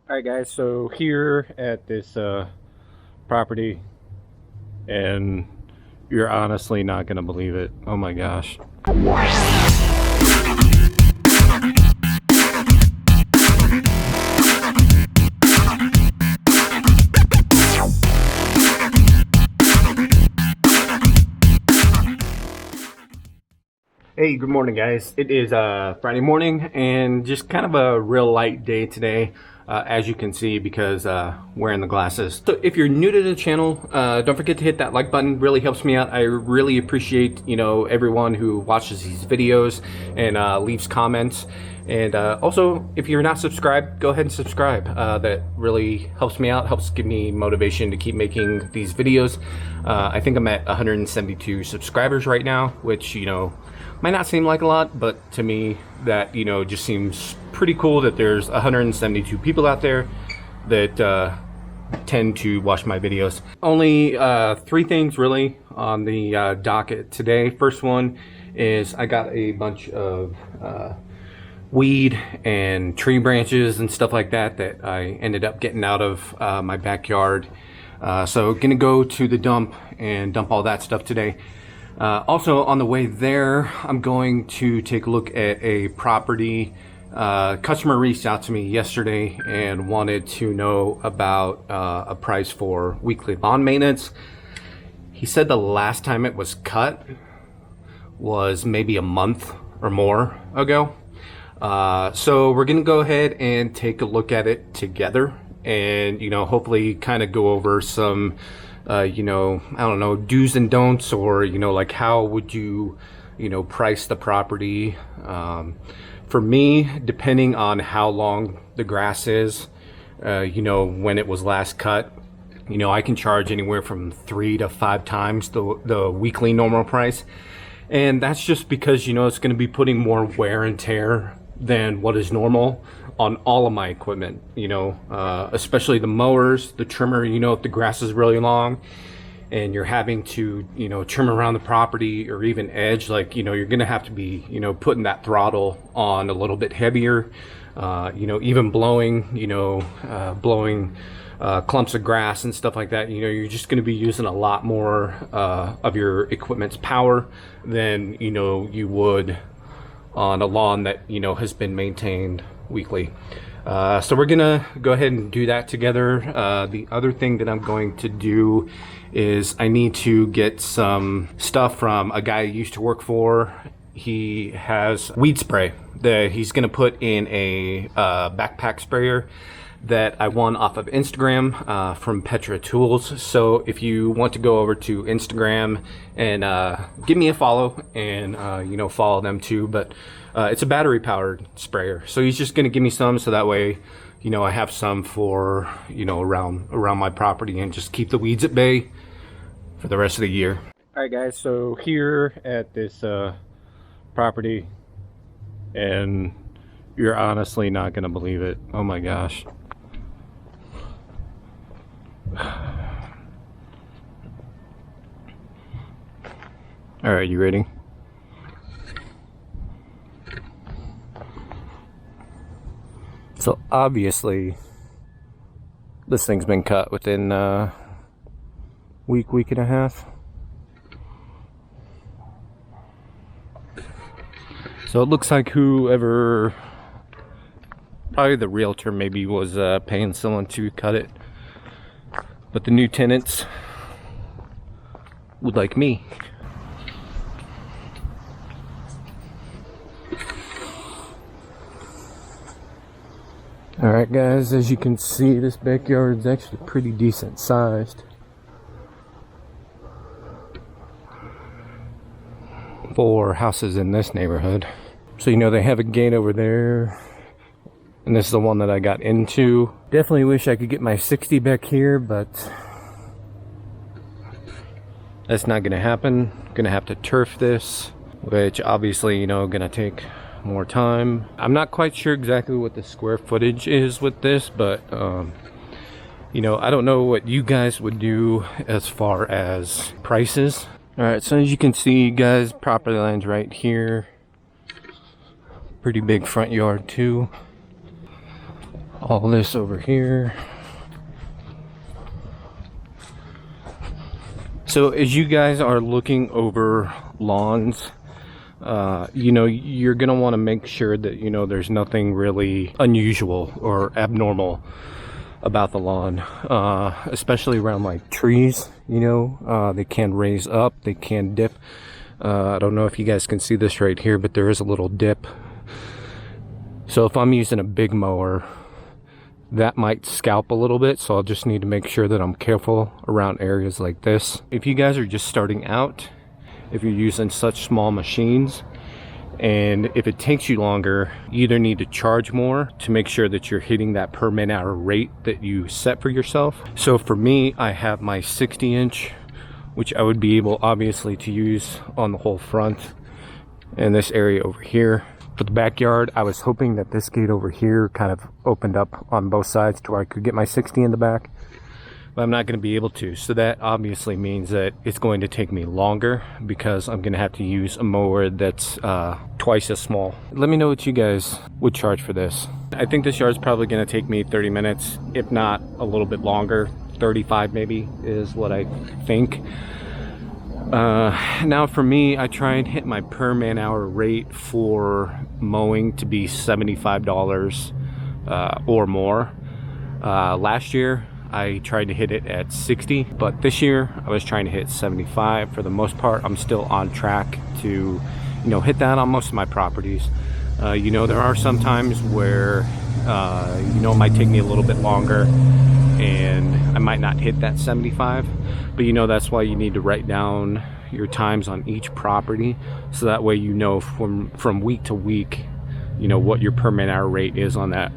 Alright guys, so here at this property, and you're honestly not gonna believe it. Oh my gosh. Hey, good morning guys. It is Friday morning and just kind of a real light day today, as you can see, because wearing the glasses. So if you're new to the channel, don't forget to hit that like button. Really helps me out. I really appreciate, everyone who watches these videos and leaves comments. And also, if you're not subscribed, go ahead and subscribe. That really helps me out, helps give me motivation to keep making these videos. I think I'm at 172 subscribers right now, which, might not seem like a lot, but to me that, just seems pretty cool that there's 172 people out there that tend to watch my videos. Only three things really on the docket today. First one is I got a bunch of weed and tree branches and stuff like that that I ended up getting out of my backyard. So gonna go to the dump and dump all that stuff today. Also on the way there, I'm going to take a look at a property. Customer reached out to me yesterday and wanted to know about a price for weekly lawn maintenance. He said the last time it was cut was maybe a month or more ago. So we're gonna go ahead and take a look at it together and, hopefully kind of go over some I don't know, do's and don'ts, or, like how would you, price the property. For me, depending on how long the grass is, when it was last cut, I can charge anywhere from 3 to 5 times the weekly normal price. And that's just because, it's going to be putting more wear and tear than what is normal on all of my equipment, especially the mowers, the trimmer. If the grass is really long and you're having to, trim around the property or even edge, like, you're gonna have to be, putting that throttle on a little bit heavier, even blowing, blowing clumps of grass and stuff like that. You're just going to be using a lot more of your equipment's power than, you would on a lawn that, has been maintained weekly. So we're gonna go ahead and do that together. The other thing that I'm going to do is I need to get some stuff from a guy I used to work for. He has weed spray that he's gonna put in a backpack sprayer that I won off of Instagram from Petra Tools. So if you want to go over to Instagram and give me a follow and follow them too. But it's a battery powered sprayer, so he's just gonna give me some, so that way I have some for around my property and just keep the weeds at bay for the rest of the year. All right guys, so here at this property, and you're honestly not gonna believe it. Oh my gosh. All right, you ready? So obviously this thing's been cut within week and a half. So it looks like whoever, probably the realtor maybe, was paying someone to cut it, but the new tenants would like me. Alright guys, as you can see, this backyard is actually pretty decent sized for houses in this neighborhood. So they have a gate over there, and this is the one that I got into. Definitely wish I could get my 60 back here, but that's not gonna happen. Gonna have to turf this, which obviously gonna take more time. I'm not quite sure exactly what the square footage is with this, but I don't know what you guys would do as far as prices. All right, so as you can see guys, property line's right here. Pretty big front yard too. all this over here. So as you guys are looking over lawns, you know, you're gonna want to make sure that, you know, there's nothing really unusual or abnormal about the lawn, especially around like trees. You know, they can raise up, they can dip. I don't know if you guys can see this right here, but there is a little dip. So if I'm using a big mower, that might scalp a little bit, so I'll just need to make sure that I'm careful around areas like this. If you guys are just starting out, if you're using such small machines, and if it takes you longer, you either need to charge more to make sure that you're hitting that per man hour rate that you set for yourself. So for me, I have my 60-inch, which I would be able obviously to use on the whole front and this area over here. For the backyard, I was hoping that this gate over here kind of opened up on both sides to where I could get my 60 in the back, but I'm not going to be able to. So that obviously means that it's going to take me longer because I'm going to have to use a mower that's twice as small. Let me know what you guys would charge for this. I think this yard's probably going to take me 30 minutes, if not a little bit longer. 35 maybe is what I think. Now for me, I try and hit my per man hour rate for mowing to be $75 or more. Last year I tried to hit it at 60, but this year I was trying to hit 75. For the most part, I'm still on track to, you know, hit that on most of my properties. You know, there are some times where you know, it might take me a little bit longer and I might not hit that 75, but you know, that's why you need to write down your times on each property, so that way you know from week to week, you know, what your per man hour rate is on that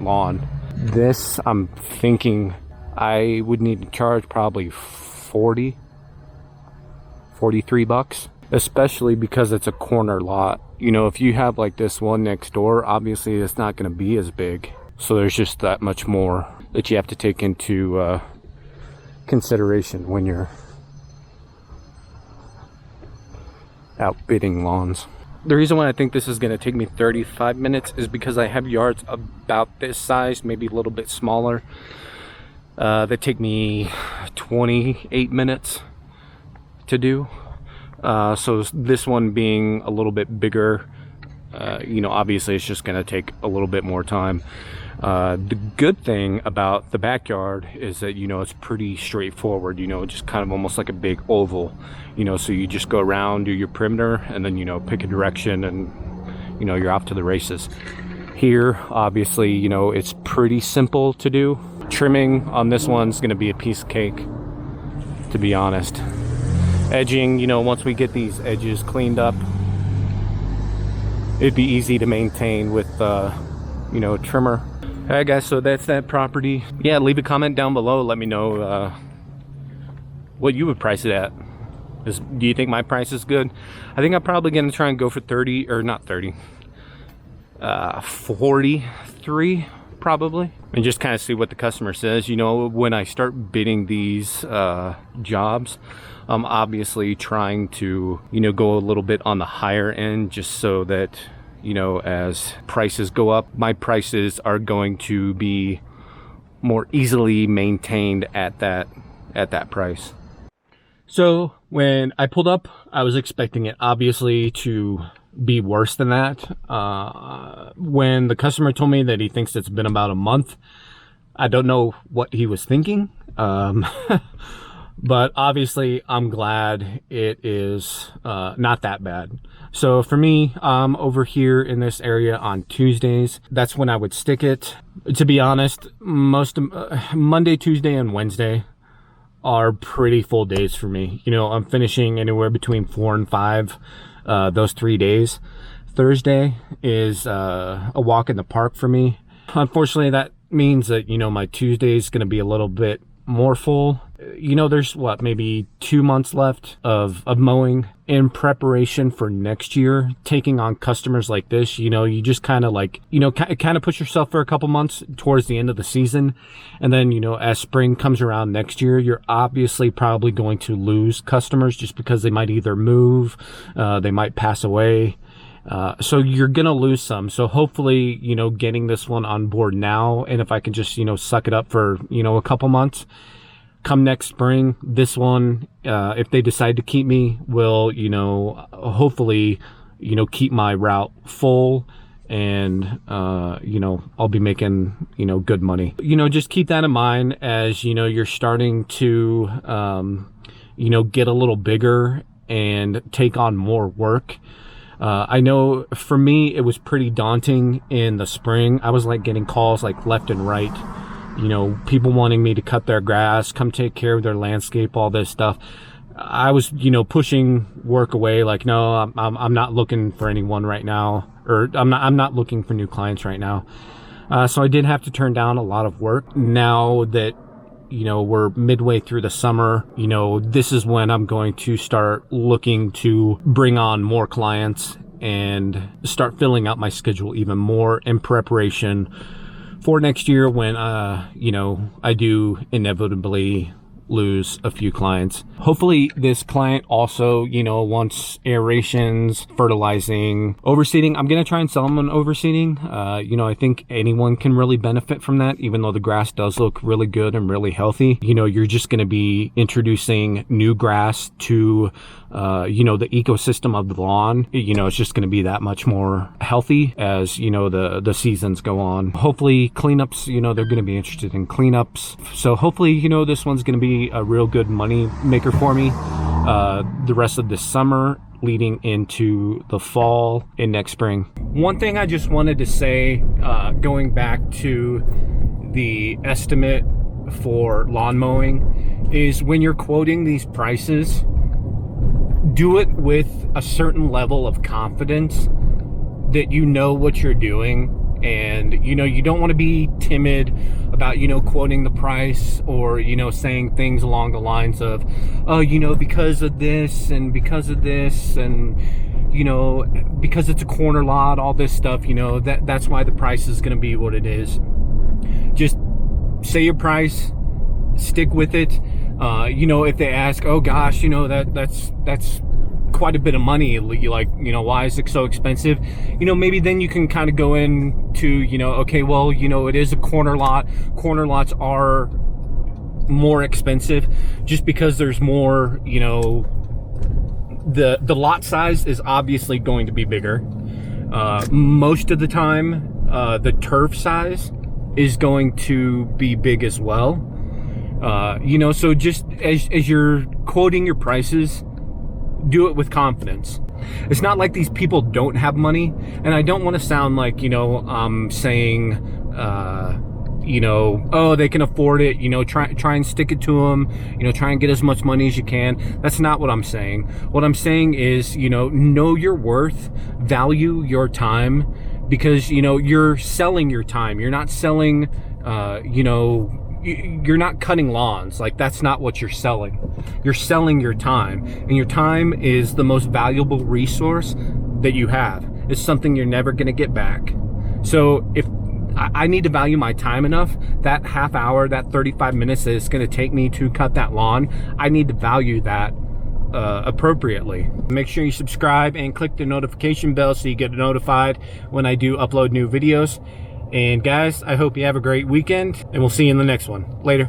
lawn. This, I'm thinking I would need to charge probably 43 bucks, especially because it's a corner lot. You know, if you have like this one next door, obviously it's not going to be as big, so there's just that much more that you have to take into consideration when you're out bidding lawns. The reason why I think this is going to take me 35 minutes is because I have yards about this size, maybe a little bit smaller, that take me 28 minutes to do. So this one being a little bit bigger, you know, obviously it's just going to take a little bit more time. The good thing about the backyard is that, you know, it's pretty straightforward, you know, just kind of almost like a big oval, you know, so you just go around, do your perimeter, and then, you know, pick a direction and, you know, you're off to the races. Here, obviously, you know, it's pretty simple to do. Trimming on this one's going to be a piece of cake, to be honest. Edging, you know, once we get these edges cleaned up, it'd be easy to maintain with, you know, a trimmer. All right, guys, so that's that property. Yeah, leave a comment down below. Let me know what you would price it at. Do you think my price is good? I think I'm probably going to try and go for 30, or not 30, 43 probably, and just kind of see what the customer says. You know, when I start bidding these jobs, I'm obviously trying to, you know, go a little bit on the higher end, just so that, you know, as prices go up, my prices are going to be more easily maintained at that price. So when I pulled up, I was expecting it obviously to be worse than that. When the customer told me that he thinks it's been about a month, I don't know what he was thinking. But obviously I'm glad it is not that bad. So for me, over here in this area on Tuesdays, that's when I would stick it. To be honest, most Monday, Tuesday, and Wednesday are pretty full days for me. You know, I'm finishing anywhere between 4 and 5 those 3 days. Thursday is a walk in the park for me. Unfortunately, that means that, you know, my Tuesday is going to be a little bit more full. You know, there's what, maybe 2 months left of mowing in preparation for next year. Taking on customers like this, you know, you just kind of like, you know, kind of push yourself for a couple months towards the end of the season. And then, you know, as spring comes around next year, you're obviously probably going to lose customers just because they might either move, they might pass away. So you're gonna lose some. So hopefully, you know, getting this one on board now, and if I can just, you know, suck it up for, you know, a couple months, come next spring, this one, if they decide to keep me, will, you know, hopefully, you know, keep my route full, and you know, I'll be making, you know, good money. You know, just keep that in mind as, you know, you're starting to you know, get a little bigger and take on more work. I know for me it was pretty daunting in the spring. I was like getting calls like left and right, you know, people wanting me to cut their grass, come take care of their landscape, all this stuff. I was, you know, pushing work away, like, no, I'm not looking for anyone right now, or I'm not looking for new clients right now. So I did have to turn down a lot of work. Now that, you know, we're midway through the summer, you know, this is when I'm going to start looking to bring on more clients and start filling out my schedule even more in preparation for next year when, you know, I do inevitably lose a few clients. Hopefully this client also, you know, wants aerations, fertilizing, overseeding. I'm going to try and sell them on overseeding. You know, I think anyone can really benefit from that, even though the grass does look really good and really healthy. You know, you're just going to be introducing new grass to, you know, the ecosystem of the lawn. You know, it's just going to be that much more healthy as, you know, the seasons go on. Hopefully cleanups, you know, they're going to be interested in cleanups. So hopefully, you know, this one's going to be a real good money maker for me the rest of this summer leading into the fall and next spring. One thing I just wanted to say, going back to the estimate for lawn mowing, is when you're quoting these prices, do it with a certain level of confidence that you know what you're doing. And, you know, you don't want to be timid about, you know, quoting the price, or, you know, saying things along the lines of, oh, you know, because of this and because of this, and, you know, because it's a corner lot, all this stuff, you know, that's why the price is going to be what it is. Just say your price, stick with it. You know, if they ask, oh gosh, you know, that's quite a bit of money, like, you know, why is it so expensive? You know, maybe then you can kind of go into, you know, okay, well, you know, it is a corner lot. Corner lots are more expensive just because there's more, you know, the lot size is obviously going to be bigger. Most of the time, the turf size is going to be big as well. You know, so just as you're quoting your prices, do it with confidence. It's not like these people don't have money, and I don't want to sound like, you know, saying, you know, oh, they can afford it, you know, try and stick it to them, you know, try and get as much money as you can. That's not what I'm saying. What I'm saying is, you know your worth, value your time, because, you know, you're selling your time. You're not selling, you know, you're not cutting lawns. Like, that's not what you're selling. You're selling your time, and your time is the most valuable resource that you have. It's something you're never going to get back. So if I need to value my time enough, that half hour, that 35 minutes that it's going to take me to cut that lawn, I need to value that appropriately. Make sure you subscribe and click the notification bell so you get notified when I do upload new videos. And guys, I hope you have a great weekend, and we'll see you in the next one. Later.